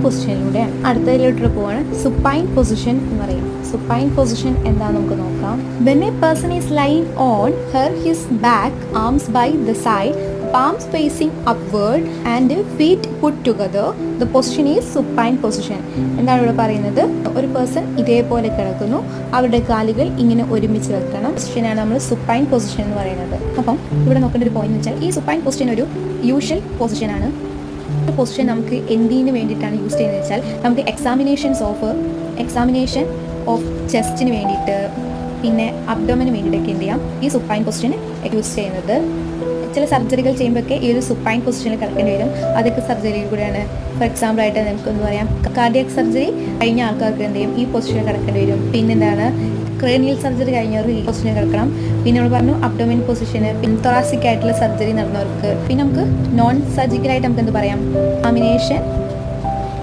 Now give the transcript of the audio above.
പൊസിഷനിലൂടെയാണ്. അടുത്തതിലോട്ട് പോവാണ് supine position എന്ന് പറയും. സുപ്പൈൻ പൊസിഷൻ എന്താണെന്ന് നമുക്ക് നോക്കാം. When a person is lying on his back, arms by the side, palms facing upward and feet put together, the position is supine position. എന്താണ് ഇവിടെ പറയുന്നത്? ഒരു പേഴ്സൺ ഇതേപോലെ കിടക്കുന്നു, അവരുടെ കാലുകൾ ഇങ്ങനെ ഒരുമിച്ച് വെക്കണം. പൊസിഷനാണ് നമ്മൾ സുപ്പൈൻ പൊസിഷൻ എന്ന് പറയുന്നത്. അപ്പം ഇവിടെ നോക്കേണ്ട ഒരു പോയിന്റ് എന്ന് വെച്ചാൽ ഈ സുപ്പൈൻ പൊസിഷൻ ഒരു യൂഷ്വൽ പൊസിഷനാണ്. പൊസിഷൻ നമുക്ക് എന്തിനു വേണ്ടിയിട്ടാണ് യൂസ് ചെയ്യുന്നത് വെച്ചാൽ നമുക്ക് എക്സാമിനേഷൻ ഓഫ് ചെസ്റ്റിന് വേണ്ടിയിട്ട് പിന്നെ അബ്ഡോമിന് വേണ്ടിയിട്ടൊക്കെ എന്ത് ചെയ്യാം ഈ സുപ്പൈൻ പൊസിഷന് യൂസ് ചെയ്യുന്നത്. ചില സർജറികൾ ചെയ്യുമ്പോഴൊക്കെ ഈ ഒരു സുപ്പൈൻ പൊസിഷനിൽ കിടക്കേണ്ടി വരും. അതൊക്കെ സർജറിയിൽ കൂടെയാണ്. ഫോർ എക്സാമ്പിൾ ആയിട്ട് നമുക്ക് എന്താ പറയാം, കാർഡിയാക് സർജറി കഴിഞ്ഞ ആൾക്കാർക്ക് എന്ത് ചെയ്യും ഈ പൊസിഷനിൽ കിടക്കേണ്ടി വരും. പിന്നെന്താണ് ക്രേനിയൽ സർജറി കഴിഞ്ഞവർക്ക് ഈ പൊസിഷനിൽ കിടക്കണം. പിന്നെ നമ്മൾ പറഞ്ഞു അബ്ഡോമിൻ പൊസിഷന്, പിന്നെ തൊറാസിക് ആയിട്ടുള്ള സർജറി നടന്നവർക്ക്. പിന്നെ നമുക്ക് നോൺ സർജിക്കലായിട്ട് നമുക്ക് എന്ത് പറയാം, എക്സാമിനേഷൻ